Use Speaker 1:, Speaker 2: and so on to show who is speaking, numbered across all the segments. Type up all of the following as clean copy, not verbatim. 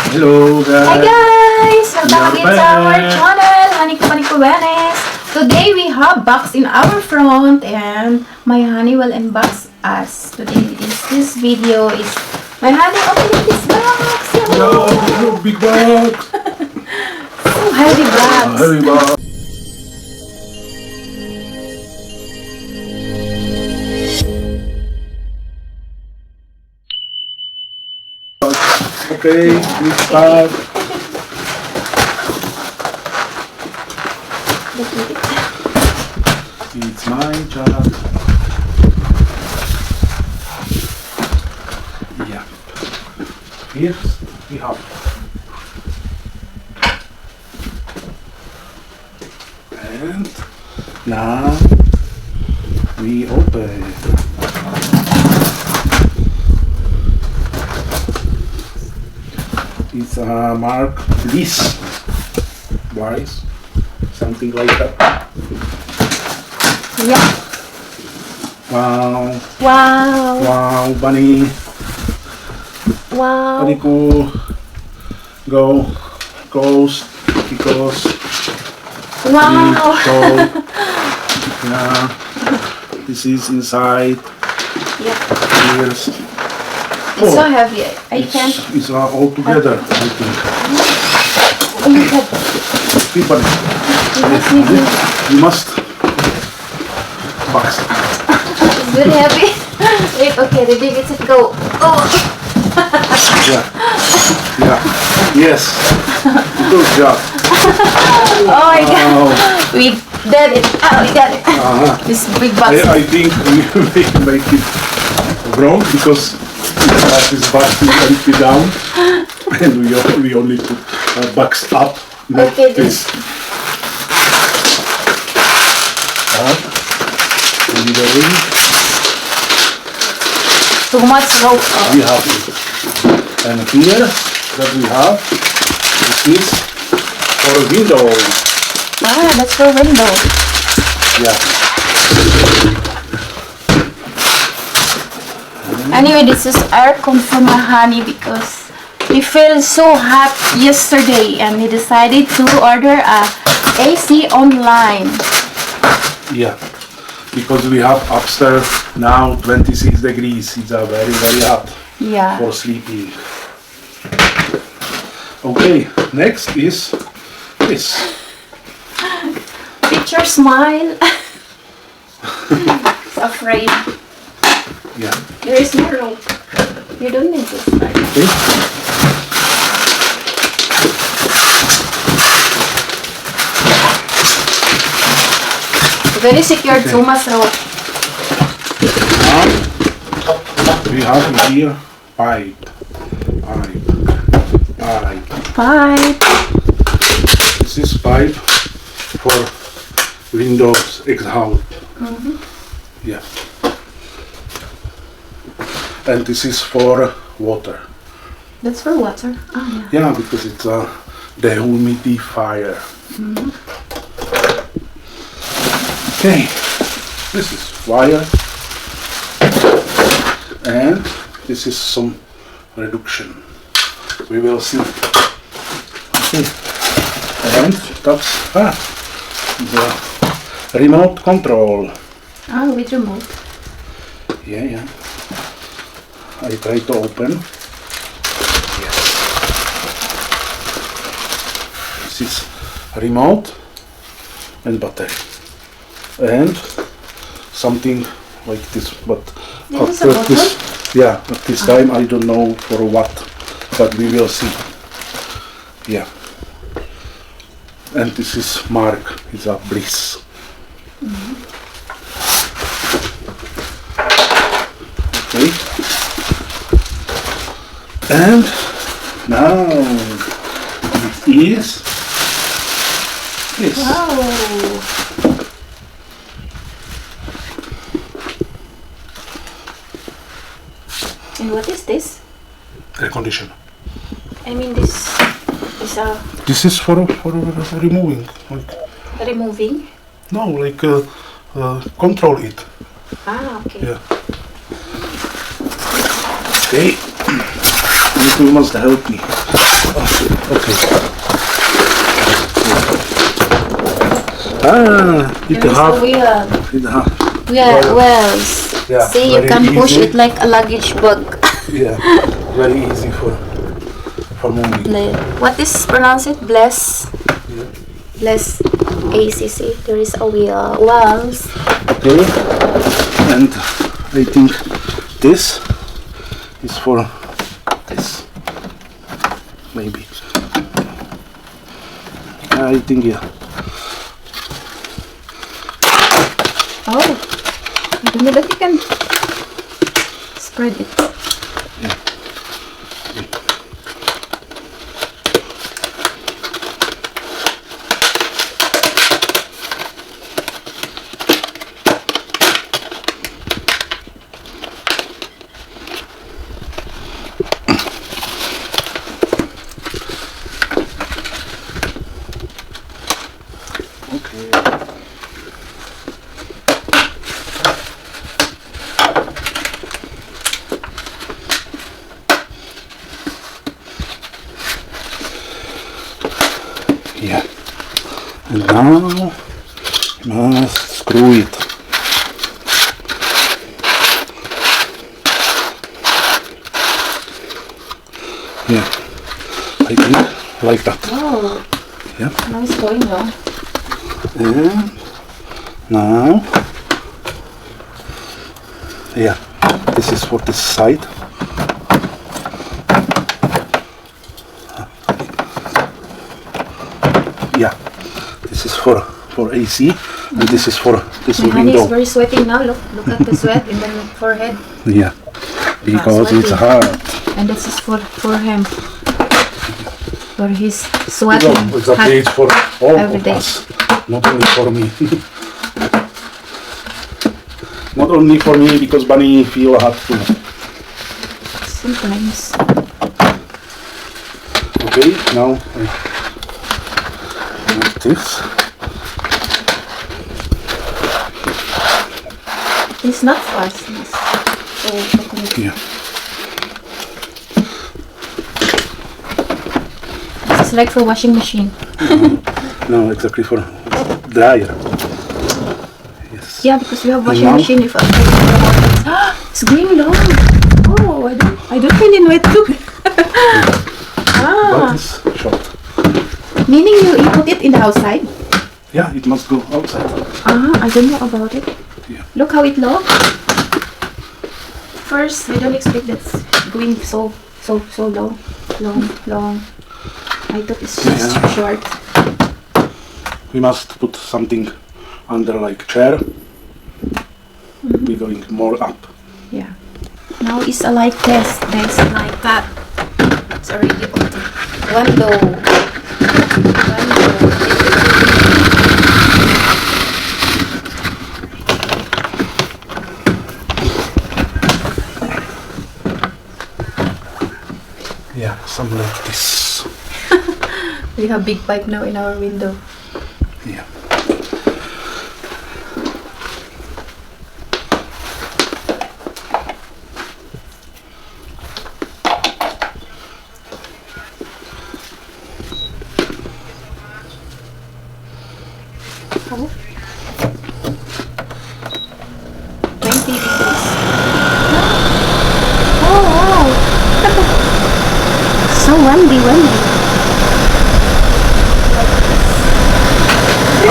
Speaker 1: Hello guys!
Speaker 2: Hi guys! Welcome again to our channel, Haniko Wenes. Today we have box in our front and my honey will unbox us. Today this video is my honey opening this box.
Speaker 1: No, big box!
Speaker 2: So heavy box.
Speaker 1: Heavy box! Okay, we start. It's my job. Yeah. Here we have. And now we open. It's a mark this wise, something like that.
Speaker 2: Yeah.
Speaker 1: Wow.
Speaker 2: Wow.
Speaker 1: Wow, bunny.
Speaker 2: Wow.
Speaker 1: Bunny cool. Go close because
Speaker 2: Wow.
Speaker 1: so yeah, this is inside.
Speaker 2: Yeah.
Speaker 1: Here's
Speaker 2: It's so heavy. I can't.
Speaker 1: it's all together, I think.
Speaker 2: Oh my god.
Speaker 1: People, you must box.
Speaker 2: It's very heavy. Wait, okay, ready, let's go. Oh.
Speaker 1: Yeah. Yeah. Yes. Good job.
Speaker 2: Oh my god.
Speaker 1: Wow.
Speaker 2: We did it. Oh, we got it. This big box.
Speaker 1: I think we make it wrong because this box is empty down and we only put box up. Not
Speaker 2: Okay,
Speaker 1: this. Up. And then
Speaker 2: Too much rope.
Speaker 1: we have it. And here that we have, this is for a window.
Speaker 2: Ah, that's for window.
Speaker 1: Yeah.
Speaker 2: Anyway, this is aircon for my honey because we felt so hot yesterday and we decided to order a AC online.
Speaker 1: Yeah. Because we have upstairs now 26 degrees. It's a very hot
Speaker 2: Yeah.
Speaker 1: for sleeping. Okay, next is this.
Speaker 2: Picture smile. Afraid.
Speaker 1: Yeah.
Speaker 2: There is no rope. You don't need this. Right?
Speaker 1: Okay.
Speaker 2: Very secured,
Speaker 1: Okay.
Speaker 2: so much rope.
Speaker 1: Now we have here pipe.
Speaker 2: Pipe.
Speaker 1: This is pipe for windows exhaust. Yeah. And this is for water.
Speaker 2: That's for water. Oh, yeah.
Speaker 1: Yeah, because it's a dehumidifier. Okay, this is wire, and this is some reduction. We will see. Okay, and that's the remote control.
Speaker 2: Ah, with remote.
Speaker 1: Yeah. I try to open. Yes. This is remote and battery. And something like this, but
Speaker 2: This is
Speaker 1: after
Speaker 2: a bottle?
Speaker 1: this, yeah, at this time I don't know for what, but we will see. Yeah. And this is mark, it's a bliss. Okay. And now it is this.
Speaker 2: Wow. And what is this?
Speaker 1: Air conditioner.
Speaker 2: I mean this is a
Speaker 1: This is for removing, like
Speaker 2: removing.
Speaker 1: no, like control it.
Speaker 2: Ah, okay.
Speaker 1: Yeah. Okay. You two must help me. Okay. Ah, it
Speaker 2: There is a
Speaker 1: have.
Speaker 2: wheel.
Speaker 1: It have.
Speaker 2: Yeah, wells.
Speaker 1: Yeah,
Speaker 2: See, you
Speaker 1: very
Speaker 2: can push
Speaker 1: easy.
Speaker 2: it like a luggage bag.
Speaker 1: Yeah, very easy for moving.
Speaker 2: What is pronounced it? Bless.
Speaker 1: Yeah.
Speaker 2: Bless ACC. There is a wheel. Wells.
Speaker 1: Okay, and I think this is for this. Maybe. I think yeah.
Speaker 2: Oh, I don't know that you can spread it.
Speaker 1: Yeah. Okay. Yeah. And now must screw it. Yeah. I think like that.
Speaker 2: Oh,
Speaker 1: Yeah.
Speaker 2: now it's going on.
Speaker 1: And now, yeah, this is for this side. Yeah, this is for AC, and this is for this
Speaker 2: My honey is
Speaker 1: window.
Speaker 2: very sweaty now. Look at the sweat in the forehead.
Speaker 1: Yeah, because it's
Speaker 2: sweaty.
Speaker 1: hard.
Speaker 2: And this is for him. For his sweating.
Speaker 1: Exactly, it's for all
Speaker 2: every
Speaker 1: of
Speaker 2: day.
Speaker 1: us, not only for me. Not only for me, because Bunny feel hot too.
Speaker 2: Sometimes.
Speaker 1: Okay, now like this.
Speaker 2: It's not fast. So,
Speaker 1: Yeah.
Speaker 2: it's like for washing machine.
Speaker 1: No, exactly for dryer. Yes.
Speaker 2: Yeah, because we have washing
Speaker 1: now?
Speaker 2: machine. If it's going long. Oh, I don't really know it too.
Speaker 1: But it's short.
Speaker 2: Meaning you put it in the outside?
Speaker 1: Yeah, it must go outside.
Speaker 2: I don't know about it.
Speaker 1: Yeah.
Speaker 2: Look how it looks. First, I don't expect that's going so long. I thought it's just
Speaker 1: Yeah.
Speaker 2: short.
Speaker 1: We must put something under like chair. We're going more up.
Speaker 2: Yeah. Now it's a light test. There's like that. It's already on. Window.
Speaker 1: Yeah, something like this.
Speaker 2: We have big pipe now in our window.
Speaker 1: Yeah.
Speaker 2: Oh. 20 degrees. Oh wow! So windy.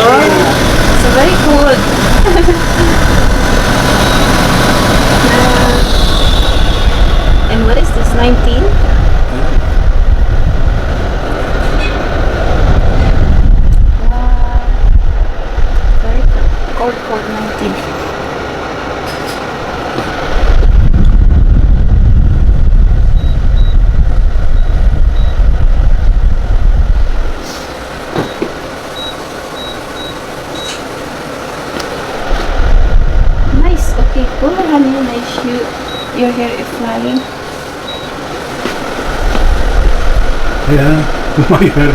Speaker 2: Oh, it's very cold. And what is this? 19? Very cold 19. Nice, okay, cool, honey, nice. Your hair is flying.
Speaker 1: Yeah, my hair.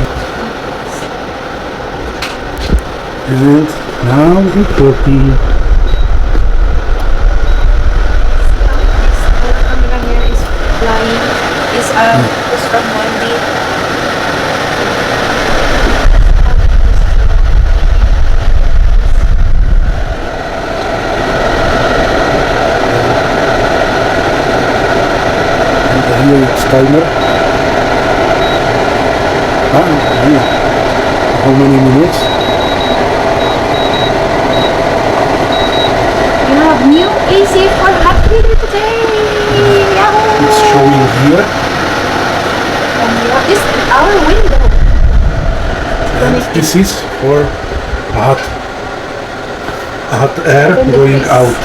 Speaker 1: And now in 40.
Speaker 2: The camera here is flying. Is from Monday.
Speaker 1: timer. Yeah. How many minutes?
Speaker 2: You have new AC for hot weather today. Yahoo!
Speaker 1: It's showing here.
Speaker 2: And we have this in our window.
Speaker 1: And this is for hot air
Speaker 2: Open the
Speaker 1: going
Speaker 2: place.
Speaker 1: out.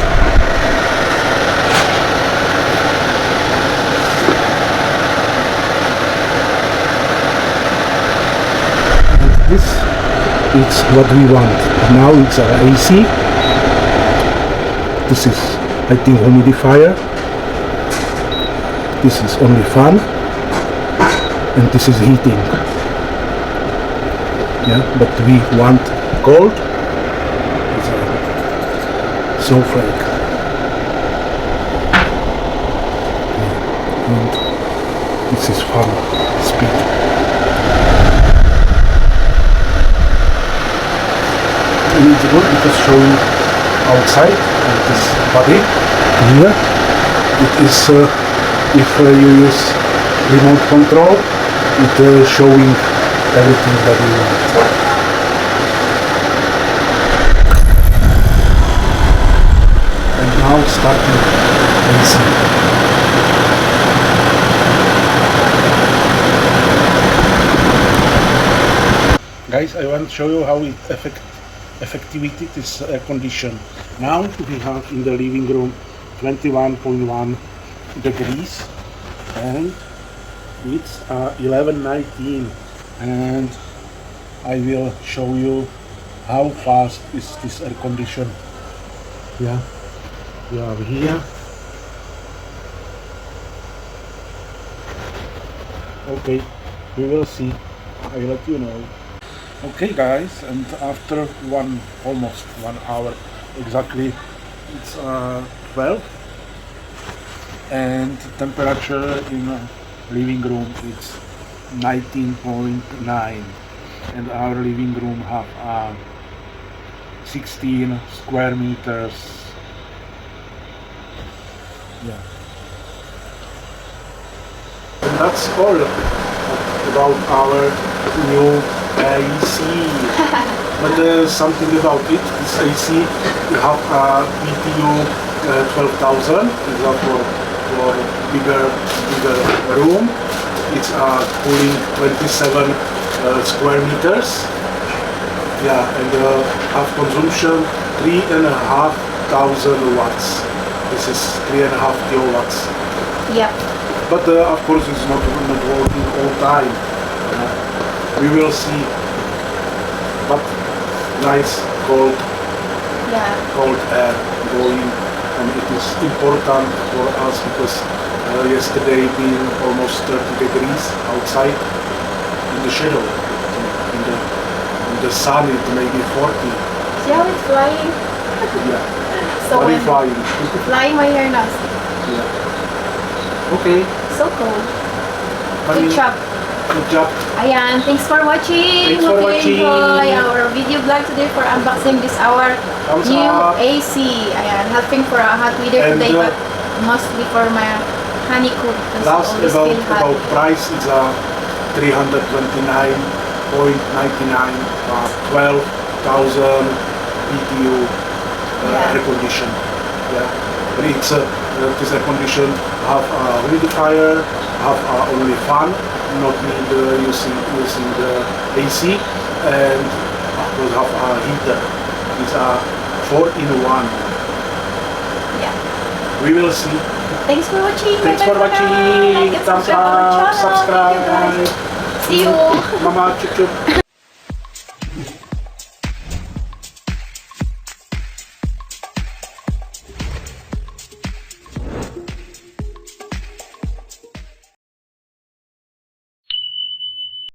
Speaker 1: And this is what we want. Now it's our AC. This is, I think, humidifier. This is only fan. And this is heating. Yeah, but we want cold. It's a snowflake. Yeah. And this is fan speed. And it's good because showing outside and this body here. It is if you use remote control, it showing everything that you want. And now starting AC. Guys, I want to show you how it effectivity this air condition. Now we have in the living room 21.1 degrees and it's 11:19, and I will show you how fast is this air condition. Yeah, we are here. Okay, we will see. I will let you know. Okay, guys, and after almost 1 hour exactly, it's 12, and temperature in living room it's 19.9, and our living room have 16 square meters. Yeah, and that's all about our new AC. But there's something about it. This AC, you have a BTU 12,000. It's for bigger room. It's cooling 27 square meters. Yeah, and have consumption 3,500 watts. This is 3.5 kilowatts.
Speaker 2: Yep.
Speaker 1: But of course, it's not working all time. We will see. But nice cold air going, and it is important for us because yesterday been almost 30 degrees outside in the shadow. In the sun it may be 40.
Speaker 2: See how it's flying?
Speaker 1: Yeah.
Speaker 2: So
Speaker 1: Very
Speaker 2: when
Speaker 1: flying.
Speaker 2: flying my hair now.
Speaker 1: Yeah. Okay.
Speaker 2: So cool.
Speaker 1: Funny.
Speaker 2: Good job.
Speaker 1: Good job.
Speaker 2: Ayan, thanks for watching.
Speaker 1: Thanks for
Speaker 2: Hope you
Speaker 1: watching.
Speaker 2: enjoy our video vlog today for unboxing this our
Speaker 1: Thumbs
Speaker 2: new
Speaker 1: up.
Speaker 2: AC. Ayan, helping for a hot weather
Speaker 1: And,
Speaker 2: today, but mostly for my honey cook because
Speaker 1: Last
Speaker 2: always feel hot.
Speaker 1: about price is 329.99, 12,000 BTU air condition. Yeah, but it's this air condition have a humidifier, have only fan, not need using the AC, and of course have a heater. It's a 4-in-1.
Speaker 2: Yeah.
Speaker 1: We will see.
Speaker 2: Thanks for watching.
Speaker 1: Thanks
Speaker 2: Bye-bye
Speaker 1: for
Speaker 2: now.
Speaker 1: watching.
Speaker 2: Like and
Speaker 1: Thumbs
Speaker 2: subscribe our
Speaker 1: up,
Speaker 2: channel. Thank you, guys.
Speaker 1: subscribe.
Speaker 2: See you.
Speaker 1: Mama, chup chup.